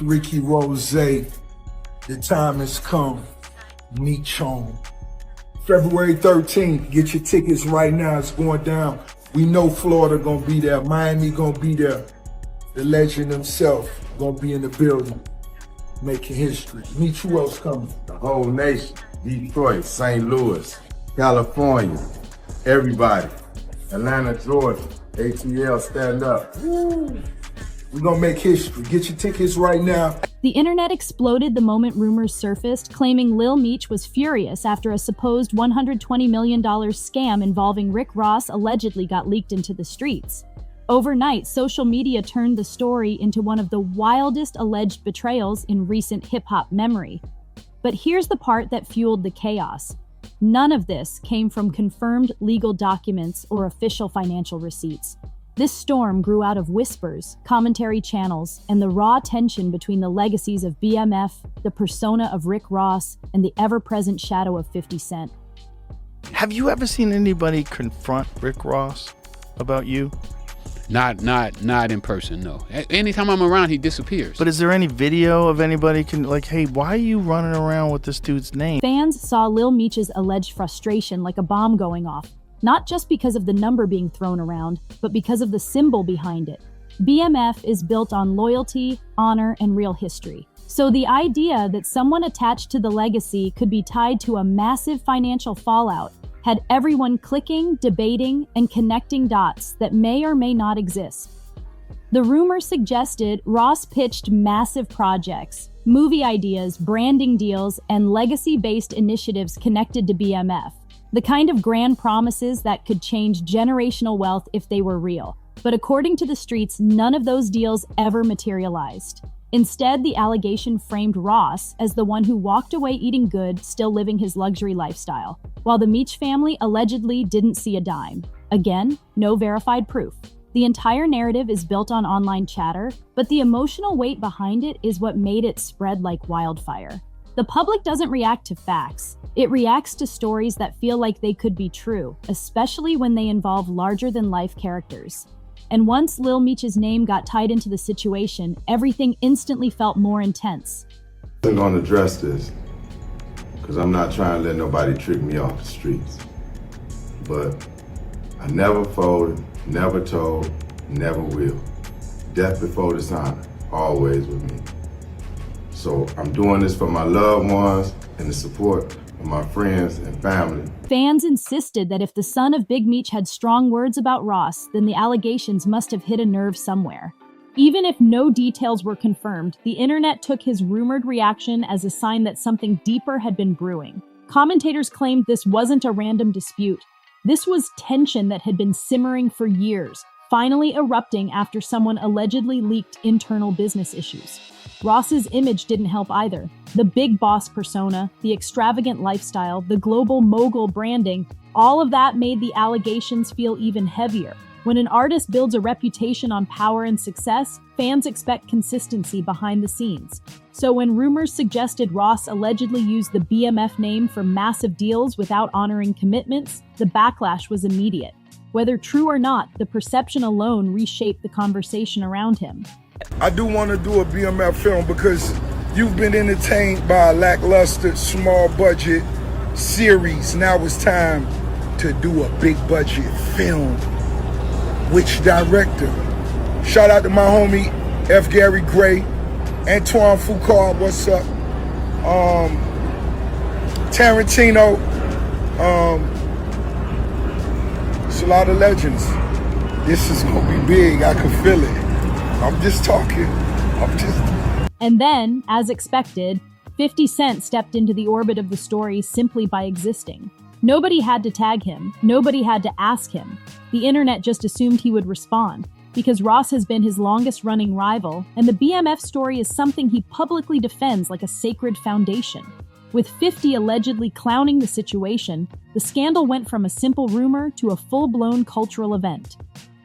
Ricky Rose, the time has come. Meech on. February 13th, get your tickets right now. It's going down. We know Florida gonna be there. Miami gonna be there. The legend himself gonna be in the building, making history. Meech, who else coming? The whole nation. Detroit, St. Louis, California, everybody. Atlanta, Georgia, ATL, stand up. Woo. We're gonna make history. Get your tickets right now. The internet exploded the moment rumors surfaced, claiming Lil Meech was furious after a supposed $120 million scam involving Rick Ross allegedly got leaked into the streets. Overnight, social media turned the story into one of the wildest alleged betrayals in recent hip-hop memory. But here's the part that fueled the chaos. None of this came from confirmed legal documents or official financial receipts. This storm grew out of whispers, commentary channels, and the raw tension between the legacies of BMF, the persona of Rick Ross, and the ever-present shadow of 50 Cent. Have you ever seen anybody confront Rick Ross about you? Not in person, no. Anytime I'm around, he disappears. But is there any video of anybody hey, why are you running around with this dude's name? Fans saw Lil Meech's alleged frustration like a bomb going off, not just because of the number being thrown around, but because of the symbol behind it. BMF is built on loyalty, honor, and real history. So the idea that someone attached to the legacy could be tied to a massive financial fallout had everyone clicking, debating, and connecting dots that may or may not exist. The rumor suggested Ross pitched massive projects, movie ideas, branding deals, and legacy-based initiatives connected to BMF. The kind of grand promises that could change generational wealth if they were real. But according to the streets, none of those deals ever materialized. Instead, the allegation framed Ross as the one who walked away eating good, still living his luxury lifestyle, while the Meech family allegedly didn't see a dime. Again, no verified proof. The entire narrative is built on online chatter, but the emotional weight behind it is what made it spread like wildfire. The public doesn't react to facts. It reacts to stories that feel like they could be true, especially when they involve larger-than-life characters. And once Lil Meech's name got tied into the situation, everything instantly felt more intense. I'm gonna address this, because I'm not trying to let nobody trick me off the streets. But I never folded, never told, never will. Death before dishonor, always with me. So I'm doing this for my loved ones and the support of my friends and family. Fans insisted that if the son of Big Meech had strong words about Ross, then the allegations must have hit a nerve somewhere. Even if no details were confirmed, the internet took his rumored reaction as a sign that something deeper had been brewing. Commentators claimed this wasn't a random dispute. This was tension that had been simmering for years, finally erupting after someone allegedly leaked internal business issues. Ross's image didn't help either. The big boss persona, the extravagant lifestyle, the global mogul branding, all of that made the allegations feel even heavier. When an artist builds a reputation on power and success, fans expect consistency behind the scenes. So when rumors suggested Ross allegedly used the BMF name for massive deals without honoring commitments, the backlash was immediate. Whether true or not, the perception alone reshaped the conversation around him. I do want to do a BMF film because you've been entertained by a lackluster, small budget series. Now it's time to do a big budget film. Which director? Shout out to my homie F. Gary Gray, Antoine Foucault, what's up? Tarantino. It's a lot of legends. This is gonna be big, I can feel it. I'm just talking. And then, as expected, 50 Cent stepped into the orbit of the story simply by existing. Nobody had to tag him. Nobody had to ask him. The internet just assumed he would respond, because Ross has been his longest-running rival, and the BMF story is something he publicly defends like a sacred foundation. With 50 allegedly clowning the situation, the scandal went from a simple rumor to a full-blown cultural event.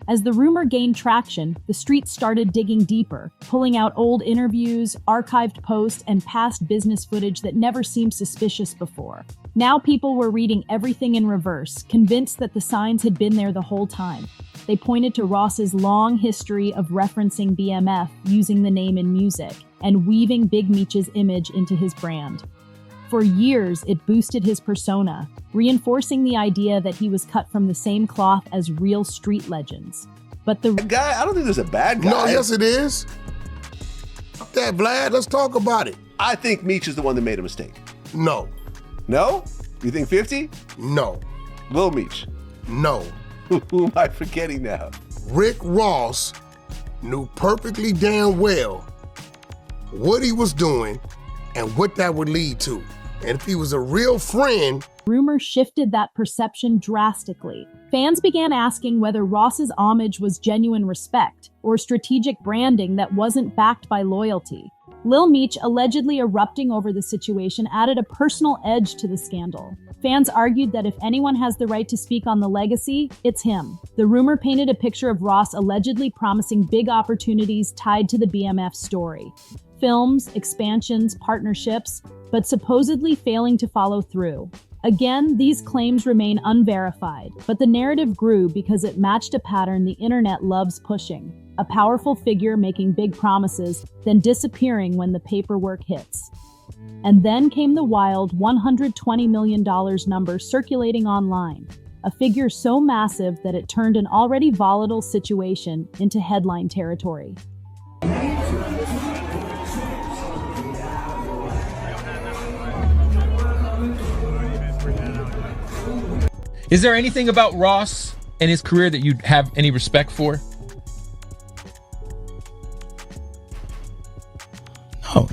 As the rumor gained traction, the streets started digging deeper, pulling out old interviews, archived posts, and past business footage that never seemed suspicious before. Now people were reading everything in reverse, convinced that the signs had been there the whole time. They pointed to Ross's long history of referencing BMF using the name in music. and weaving Big Meech's image into his brand. For years, it boosted his persona, reinforcing the idea that he was cut from the same cloth as real street legends. But the guy, I don't think there's a bad guy. No, yes it is. That Vlad, let's talk about it. I think Meech is the one that made a mistake. No. No? You think 50? No. Lil Meech. No. Who am I forgetting now? Rick Ross knew perfectly damn well what he was doing and what that would lead to. And if he was a real friend, rumor shifted that perception drastically. Fans began asking whether Ross's homage was genuine respect or strategic branding that wasn't backed by loyalty. Lil Meech allegedly erupting over the situation added a personal edge to the scandal. Fans argued that if anyone has the right to speak on the legacy, it's him. The rumor painted a picture of Ross allegedly promising big opportunities tied to the BMF story. Films, expansions, partnerships, but supposedly failing to follow through. Again, these claims remain unverified, but the narrative grew because it matched a pattern the internet loves pushing. A powerful figure making big promises, then disappearing when the paperwork hits. And then came the wild $120 million number circulating online, a figure so massive that it turned an already volatile situation into headline territory. Is there anything about Ross and his career that you have any respect for?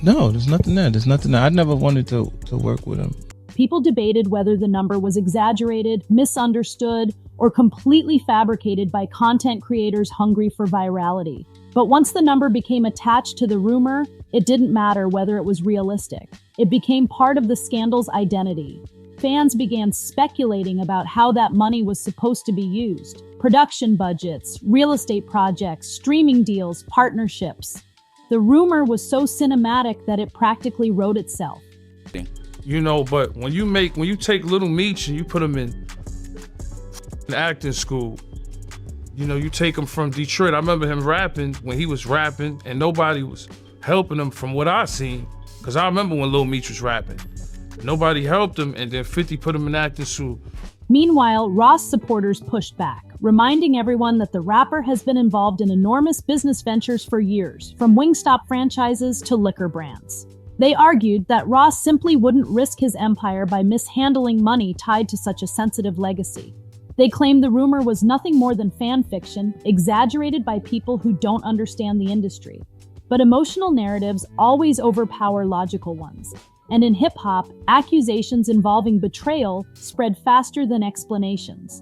No, there's nothing there. I never wanted to work with him. People debated whether the number was exaggerated, misunderstood, or completely fabricated by content creators hungry for virality. But once the number became attached to the rumor, it didn't matter whether it was realistic. It became part of the scandal's identity. Fans began speculating about how that money was supposed to be used. Production budgets, real estate projects, streaming deals, partnerships. The rumor was so cinematic that it practically wrote itself. You know, but when you take Lil Meech and you put him in acting school, you know, you take him from Detroit. I remember him rapping when he was rapping and nobody was helping him from what I seen. Cause I remember when Lil Meech was rapping. Nobody helped him, and then 50 put him in acting school. Meanwhile, Ross supporters pushed back, reminding everyone that the rapper has been involved in enormous business ventures for years, from Wingstop franchises to liquor brands. They argued that Ross simply wouldn't risk his empire by mishandling money tied to such a sensitive legacy. They claimed the rumor was nothing more than fan fiction, exaggerated by people who don't understand the industry. But emotional narratives always overpower logical ones. And in hip-hop, accusations involving betrayal spread faster than explanations.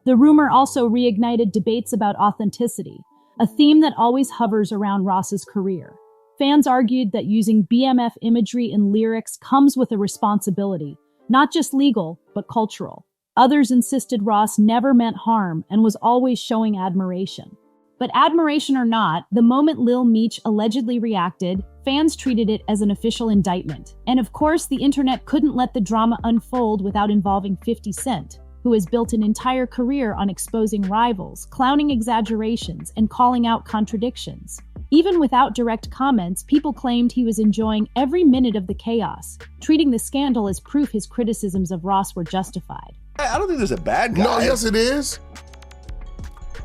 The rumor also reignited debates about authenticity, a theme that always hovers around Ross's career. Fans argued that using BMF imagery in lyrics comes with a responsibility, not just legal, but cultural. Others insisted Ross never meant harm and was always showing admiration. But admiration or not, the moment Lil Meech allegedly reacted, fans treated it as an official indictment. And of course, the internet couldn't let the drama unfold without involving 50 Cent, who has built an entire career on exposing rivals, clowning exaggerations, and calling out contradictions. Even without direct comments, people claimed he was enjoying every minute of the chaos, treating the scandal as proof his criticisms of Ross were justified. I don't think there's a bad guy. no, yes it is.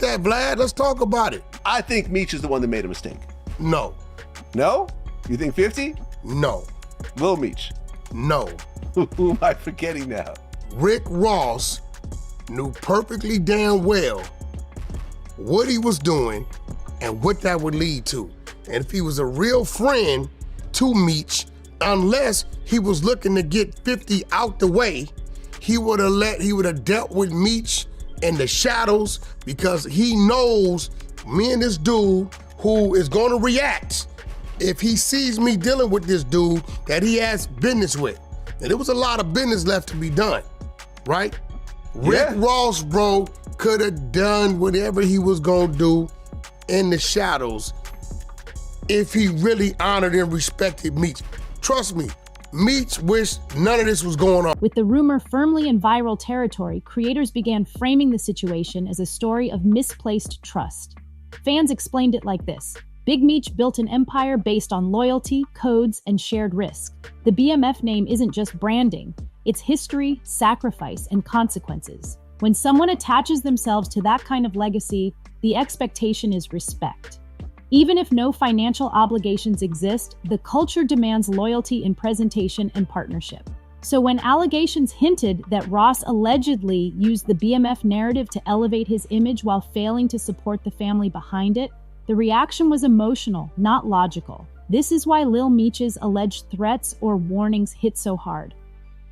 That Vlad, let's talk about it. I think Meech is the one that made a mistake. No. No? You think 50? No. Lil Meech. No. Who am I forgetting now? Rick Ross knew perfectly damn well what he was doing and what that would lead to. And if he was a real friend to Meech, unless he was looking to get 50 out the way, he would have dealt with Meech in the shadows, because he knows me and this dude who is gonna react if he sees me dealing with this dude that he has business with. And there was a lot of business left to be done, right? Rick Ross, bro, could have done whatever he was gonna do in the shadows if he really honored and respected Meech. Trust me, Meech wished none of this was going on. With the rumor firmly in viral territory, creators began framing the situation as a story of misplaced trust. Fans explained it like this: Big Meech built an empire based on loyalty, codes, and shared risk. The BMF name isn't just branding, it's history, sacrifice, and consequences. When someone attaches themselves to that kind of legacy, the expectation is respect. Even if no financial obligations exist, the culture demands loyalty in presentation and partnership. So when allegations hinted that Ross allegedly used the BMF narrative to elevate his image while failing to support the family behind it, the reaction was emotional, not logical. This is why Lil Meech's alleged threats or warnings hit so hard.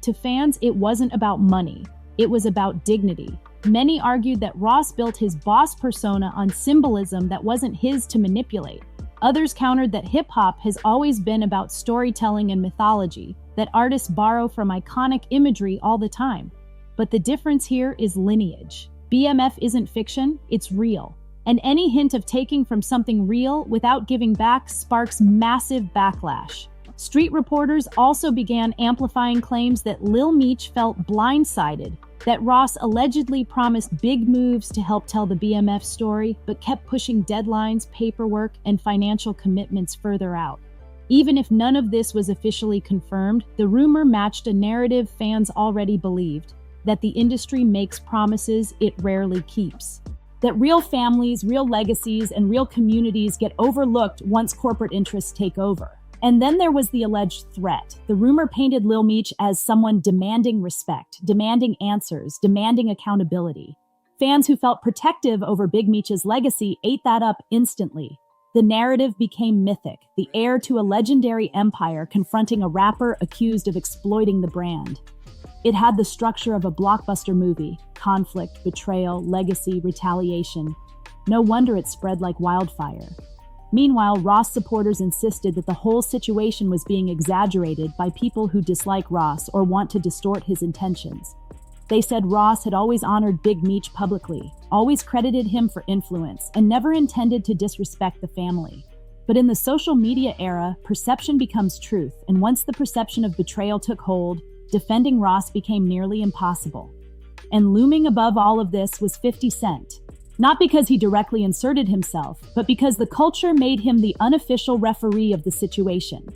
To fans, it wasn't about money. It was about dignity. Many argued that Ross built his boss persona on symbolism that wasn't his to manipulate. Others countered that hip-hop has always been about storytelling and mythology, that artists borrow from iconic imagery all the time. But the difference here is lineage. BMF isn't fiction, it's real. And any hint of taking from something real without giving back sparks massive backlash. Street reporters also began amplifying claims that Lil Meech felt blindsided, that Ross allegedly promised big moves to help tell the BMF story, but kept pushing deadlines, paperwork, and financial commitments further out. Even if none of this was officially confirmed, the rumor matched a narrative fans already believed, that the industry makes promises it rarely keeps. That real families, real legacies, and real communities get overlooked once corporate interests take over. And then there was the alleged threat. The rumor painted Lil Meech as someone demanding respect, demanding answers, demanding accountability. Fans who felt protective over Big Meech's legacy ate that up instantly. The narrative became mythic, the heir to a legendary empire confronting a rapper accused of exploiting the brand. It had the structure of a blockbuster movie: conflict, betrayal, legacy, retaliation. No wonder it spread like wildfire. Meanwhile, Ross supporters insisted that the whole situation was being exaggerated by people who dislike Ross or want to distort his intentions. They said Ross had always honored Big Meech publicly, always credited him for influence, and never intended to disrespect the family. But in the social media era, perception becomes truth, and once the perception of betrayal took hold, defending Ross became nearly impossible. And looming above all of this was 50 Cent. Not because he directly inserted himself, but because the culture made him the unofficial referee of the situation.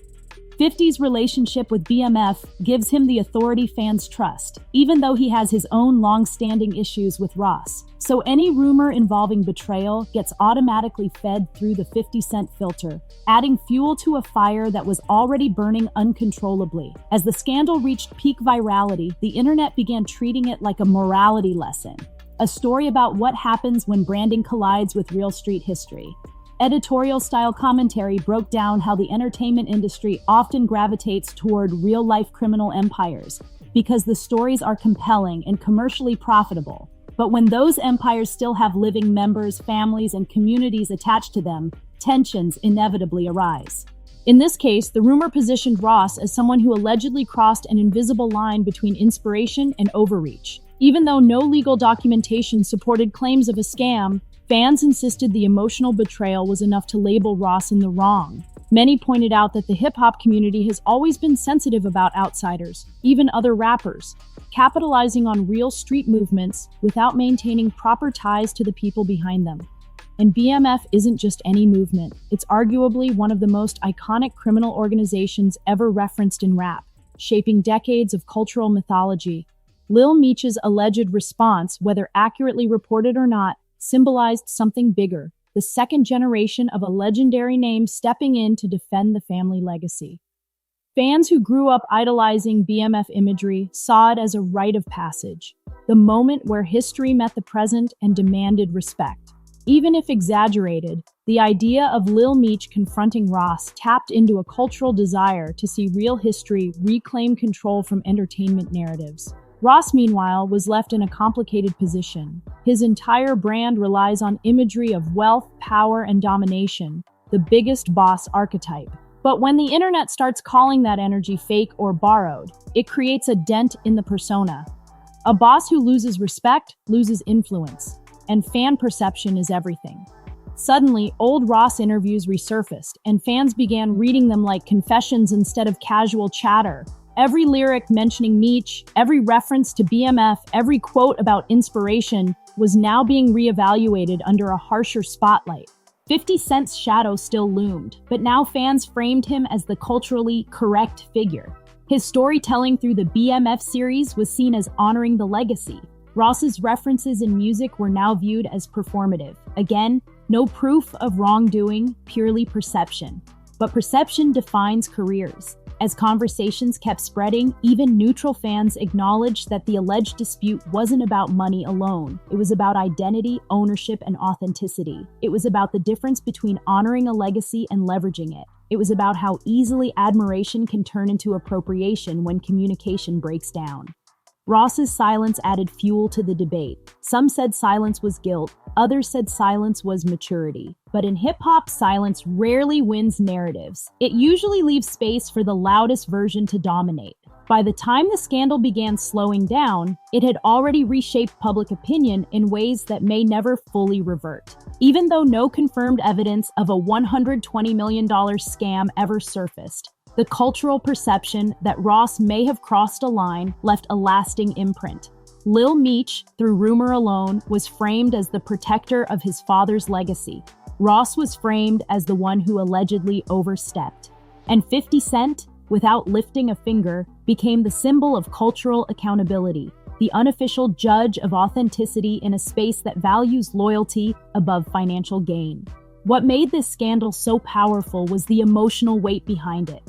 50's relationship with BMF gives him the authority fans trust, even though he has his own long-standing issues with Ross. So any rumor involving betrayal gets automatically fed through the 50 Cent filter, adding fuel to a fire that was already burning uncontrollably. As the scandal reached peak virality, the internet began treating it like a morality lesson. A story about what happens when branding collides with real street history. Editorial-style commentary broke down how the entertainment industry often gravitates toward real-life criminal empires because the stories are compelling and commercially profitable. But when those empires still have living members, families, and communities attached to them, tensions inevitably arise. In this case, the rumor positioned Ross as someone who allegedly crossed an invisible line between inspiration and overreach. Even though no legal documentation supported claims of a scam, fans insisted the emotional betrayal was enough to label Ross in the wrong. Many pointed out that the hip-hop community has always been sensitive about outsiders, even other rappers, capitalizing on real street movements without maintaining proper ties to the people behind them. And BMF isn't just any movement. It's arguably one of the most iconic criminal organizations ever referenced in rap, shaping decades of cultural mythology. Lil Meech's alleged response, whether accurately reported or not, symbolized something bigger, the second generation of a legendary name stepping in to defend the family legacy. Fans who grew up idolizing BMF imagery saw it as a rite of passage, the moment where history met the present and demanded respect. Even if exaggerated, the idea of Lil Meech confronting Ross tapped into a cultural desire to see real history reclaim control from entertainment narratives. Ross, meanwhile, was left in a complicated position. His entire brand relies on imagery of wealth, power, and domination, the biggest boss archetype. But when the internet starts calling that energy fake or borrowed, it creates a dent in the persona. A boss who loses respect loses influence, and fan perception is everything. Suddenly, old Ross interviews resurfaced, and fans began reading them like confessions instead of casual chatter. Every lyric mentioning Meech, every reference to BMF, every quote about inspiration was now being reevaluated under a harsher spotlight. 50 Cent's shadow still loomed, but now fans framed him as the culturally correct figure. His storytelling through the BMF series was seen as honoring the legacy. Ross's references in music were now viewed as performative. Again, no proof of wrongdoing, purely perception. But perception defines careers. As conversations kept spreading, even neutral fans acknowledged that the alleged dispute wasn't about money alone. It was about identity, ownership, and authenticity. It was about the difference between honoring a legacy and leveraging it. It was about how easily admiration can turn into appropriation when communication breaks down. Ross's silence added fuel to the debate. Some said silence was guilt, others said silence was maturity. But in hip-hop, silence rarely wins narratives. It usually leaves space for the loudest version to dominate. By the time the scandal began slowing down, it had already reshaped public opinion in ways that may never fully revert. Even though no confirmed evidence of a $120 million scam ever surfaced, the cultural perception that Ross may have crossed a line left a lasting imprint. Lil Meech, through rumor alone, was framed as the protector of his father's legacy. Ross was framed as the one who allegedly overstepped. And 50 Cent, without lifting a finger, became the symbol of cultural accountability, the unofficial judge of authenticity in a space that values loyalty above financial gain. What made this scandal so powerful was the emotional weight behind it.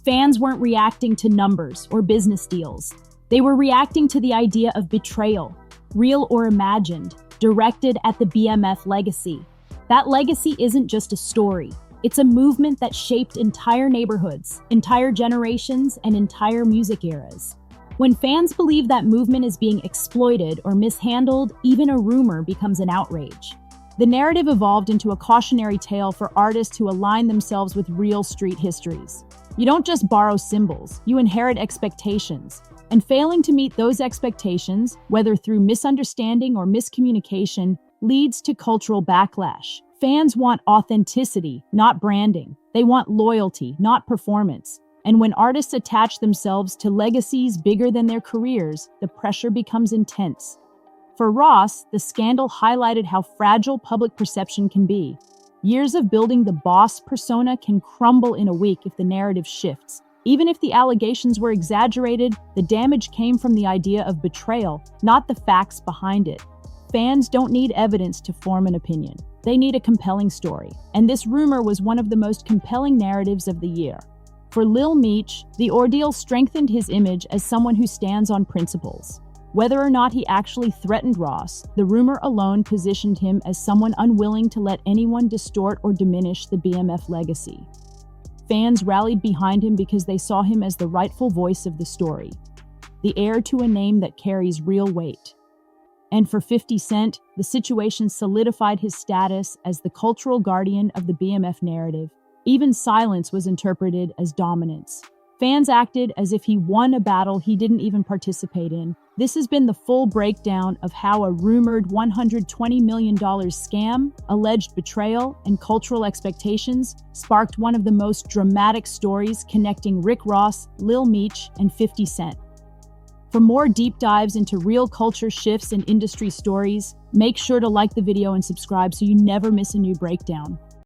Fans weren't reacting to numbers or business deals. They were reacting to the idea of betrayal, real or imagined, directed at the BMF legacy. That legacy isn't just a story. It's a movement that shaped entire neighborhoods, entire generations, and entire music eras. When fans believe that movement is being exploited or mishandled, even a rumor becomes an outrage. The narrative evolved into a cautionary tale for artists who align themselves with real street histories. You don't just borrow symbols, you inherit expectations. And failing to meet those expectations, whether through misunderstanding or miscommunication, leads to cultural backlash. Fans want authenticity, not branding. They want loyalty, not performance. And when artists attach themselves to legacies bigger than their careers, the pressure becomes intense. For Ross, the scandal highlighted how fragile public perception can be. Years of building the boss persona can crumble in a week if the narrative shifts. Even if the allegations were exaggerated, the damage came from the idea of betrayal, not the facts behind it. Fans don't need evidence to form an opinion. They need a compelling story. And this rumor was one of the most compelling narratives of the year. For Lil Meech, the ordeal strengthened his image as someone who stands on principles. Whether or not he actually threatened Ross, the rumor alone positioned him as someone unwilling to let anyone distort or diminish the BMF legacy. Fans rallied behind him because they saw him as the rightful voice of the story, the heir to a name that carries real weight. And for 50 Cent, the situation solidified his status as the cultural guardian of the BMF narrative. Even silence was interpreted as dominance. Fans acted as if he won a battle he didn't even participate in. This has been the full breakdown of how a rumored $120 million scam, alleged betrayal, and cultural expectations sparked one of the most dramatic stories connecting Rick Ross, Lil Meech, and 50 Cent. For more deep dives into real culture shifts and industry stories, make sure to like the video and subscribe so you never miss a new breakdown.